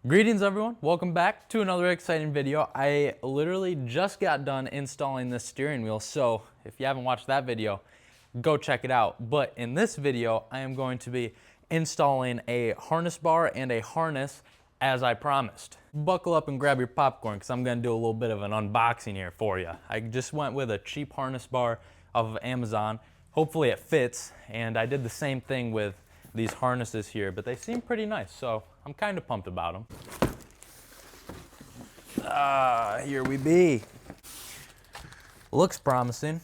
Greetings everyone, welcome back to another exciting video. I literally just got done installing this steering wheel, so if you haven't watched that video, go check it out. But in this video, I am going to be installing a harness bar and a harness as I promised. Buckle up and grab your popcorn because I'm going to do a little bit of an unboxing here for you. I just went with a cheap harness bar off of Amazon. Hopefully it fits, and I did the same thing with these harnesses here, but they seem pretty nice, so I'm kind of pumped about them. Here we be. Looks promising.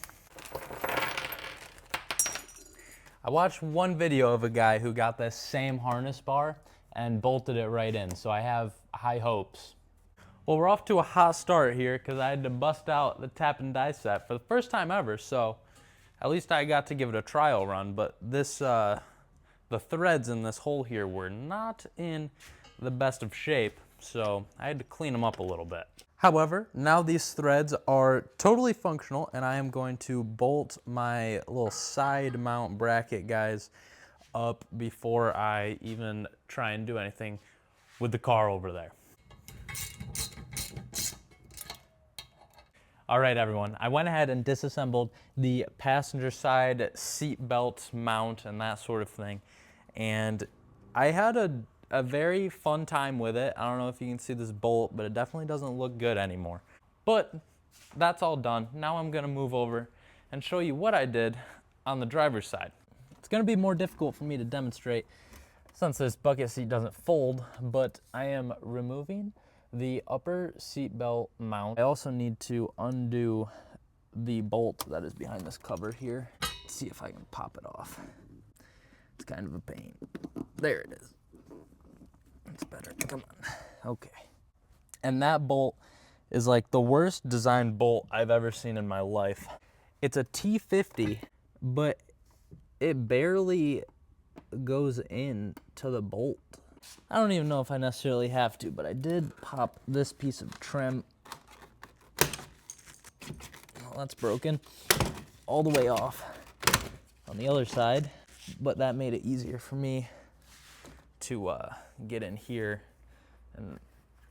I watched one video of a guy who got this same harness bar and bolted it right in, so I have high hopes. Well, we're off to a hot start here because I had to bust out the tap and die set for the first time ever, so at least I got to give it a trial run, but this the threads in this hole here were not in the best of shape, so I had to clean them up a little bit. However, now these threads are totally functional, and I am going to bolt my little side mount bracket guys up before I even try and do anything with the car over there. All right, everyone, I went ahead and disassembled the passenger side seat belt mount and that sort of thing. And I had a very fun time with it. I don't know if you can see this bolt, but it definitely doesn't look good anymore. But that's all done. Now I'm gonna move over and show you what I did on the driver's side. It's gonna be more difficult for me to demonstrate since this bucket seat doesn't fold, but I am removing the upper seat belt mount. I also need to undo the bolt that is behind this cover here. Let's see if I can pop it off. It's kind of a pain. There it is. It's better. Come on. Okay. And that bolt is like the worst designed bolt I've ever seen in my life. It's a T50, but it barely goes in to the bolt. I don't even know if I necessarily have to, but I did pop this piece of trim. Well, that's broken all the way off on the other side, but that made it easier for me to get in here and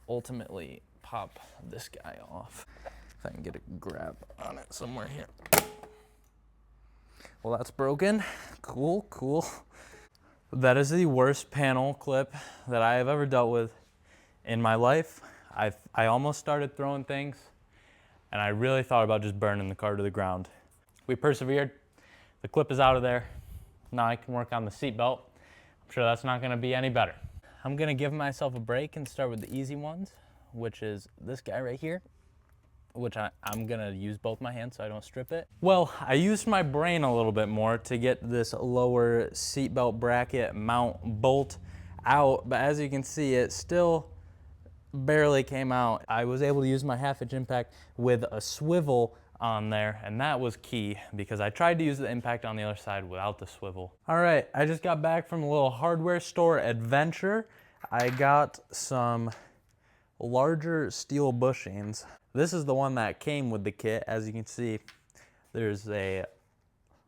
ultimately pop this guy off. If I can get a grab on it somewhere here. Well, that's broken. Cool, cool. That is the worst panel clip that I have ever dealt with in my life. I almost started throwing things, and I really thought about just burning the car to the ground. We persevered. The clip is out of there. Now I can work on the seat belt. I'm sure that's not gonna be any better. I'm gonna give myself a break and start with the easy ones, which is this guy right here, which I'm gonna use both my hands so I don't strip it. Well, I used my brain a little bit more to get this lower seatbelt bracket mount bolt out, but as you can see, it still barely came out. I was able to use my 1/2" impact with a swivel on there, and that was key because I tried to use the impact on the other side without the swivel. All right, I just got back from a little hardware store adventure. I got some larger steel bushings. This is the one that came with the kit. As you can see, there's a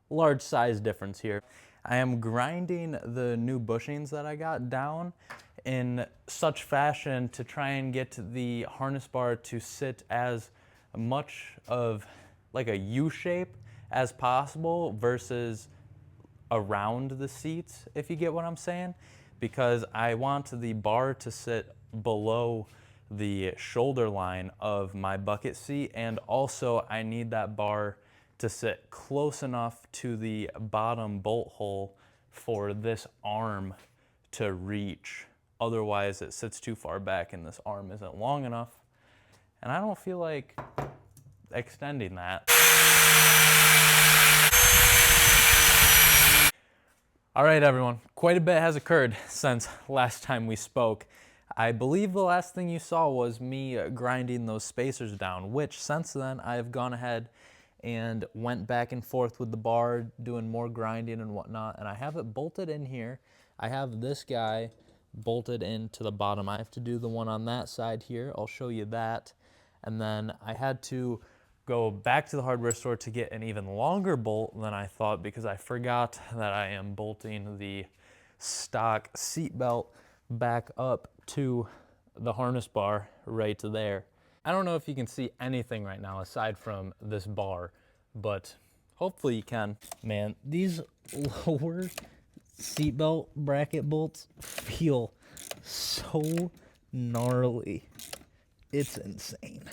large size difference here. I am grinding the new bushings that I got down in such fashion to try and get the harness bar to sit as much of like a U shape as possible versus around the seats, if you get what I'm saying, because I want the bar to sit below the shoulder line of my bucket seat, and also I need that bar to sit close enough to the bottom bolt hole for this arm to reach. Otherwise it sits too far back and this arm isn't long enough, and I don't feel like extending that. All right, everyone, quite a bit has occurred since last time we spoke. I believe the last thing you saw was me grinding those spacers down, which since then I've gone ahead and went back and forth with the bar, doing more grinding and whatnot, and I have it bolted in here. I have this guy bolted into the bottom. I have to do the one on that side here. I'll show you that. And then I had to go back to the hardware store to get an even longer bolt than I thought because I forgot that I am bolting the stock seat belt back up to the harness bar right there. I don't know if you can see anything right now aside from this bar, but hopefully you can. Man, these lower seatbelt bracket bolts feel so gnarly. It's insane.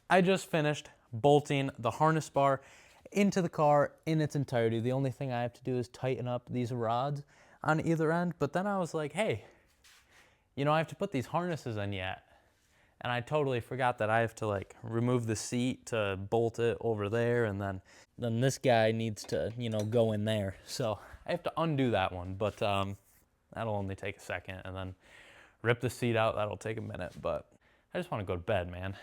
I just finished bolting the harness bar into the car in its entirety. The only thing I have to do is tighten up these rods on either end, but then I was like, hey, you know, I have to put these harnesses in yet. And I totally forgot that I have to like remove the seat to bolt it over there, and then this guy needs to, you know, go in there. So I have to undo that one, but that'll only take a second, and then rip the seat out, that'll take a minute, but I just want to go to bed, man.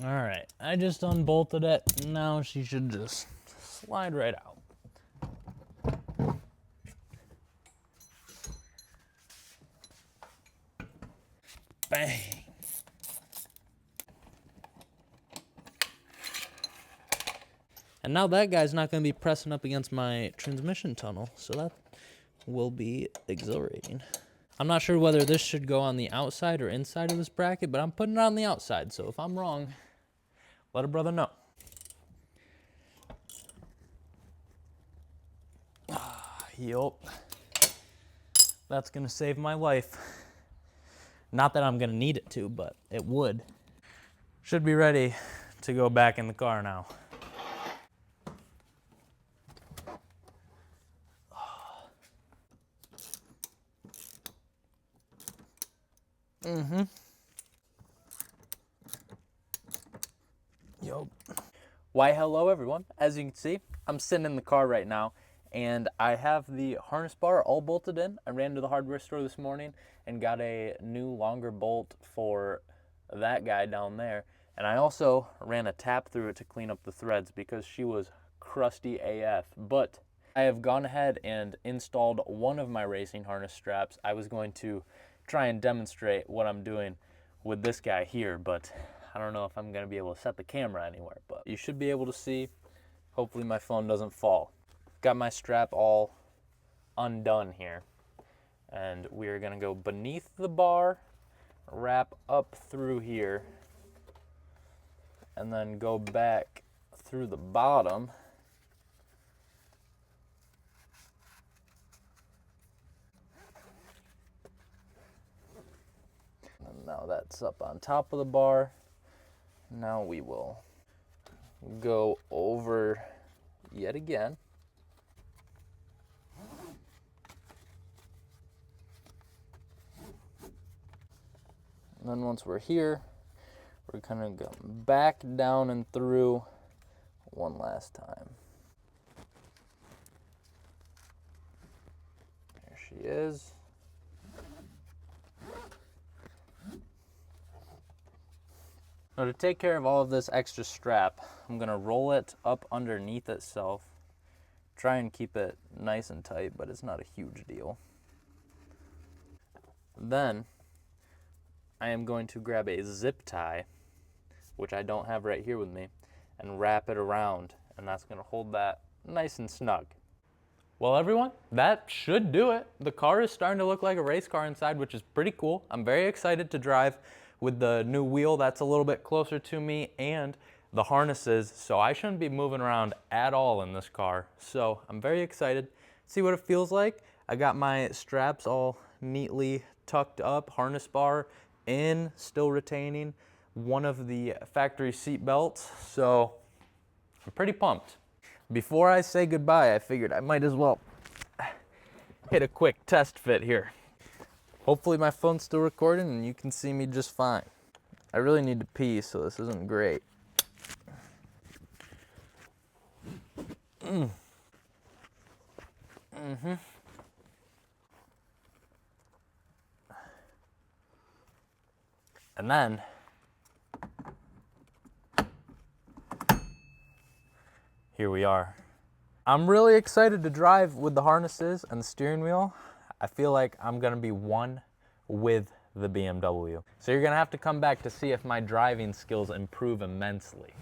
All right, I just unbolted it. Now she should just slide right out. Bang. And now that guy's not going to be pressing up against my transmission tunnel, so that will be exhilarating. I'm not sure whether this should go on the outside or inside of this bracket, but I'm putting it on the outside, so if I'm wrong, let a brother know. Yup. That's going to save my life. Not that I'm going to need it to, but it would. Should be ready to go back in the car now. Yup. Why, hello everyone. As you can see, I'm sitting in the car right now, and I have the harness bar all bolted in. I ran to the hardware store this morning and got a new longer bolt for that guy down there. And I also ran a tap through it to clean up the threads because she was crusty AF. But I have gone ahead and installed one of my racing harness straps. I was going to try and demonstrate what I'm doing with this guy here, but I don't know if I'm going to be able to set the camera anywhere, but you should be able to see. Hopefully my phone doesn't fall. Got my strap all undone here, and we are going to go beneath the bar, wrap up through here, and then go back through the bottom. And now that's up on top of the bar. Now we will go over yet again. And then once we're here, we're gonna go back down and through one last time. There she is. Now to take care of all of this extra strap, I'm gonna roll it up underneath itself. Try and keep it nice and tight, but it's not a huge deal. Then I am going to grab a zip tie, which I don't have right here with me, and wrap it around, and that's gonna hold that nice and snug. Well everyone, that should do it. The car is starting to look like a race car inside, which is pretty cool. I'm very excited to drive with the new wheel that's a little bit closer to me and the harnesses, so I shouldn't be moving around at all in this car. So I'm very excited to see what it feels like. I got my straps all neatly tucked up, harness bar in, still retaining one of the factory seat belts, so I'm pretty pumped. Before I say goodbye, I figured I might as well hit a quick test fit here. Hopefully my phone's still recording and you can see me just fine. I really need to pee, so this isn't great. And then here we are. I'm really excited to drive with the harnesses and the steering wheel. I feel like I'm gonna be one with the BMW. So you're gonna have to come back to see if my driving skills improve immensely.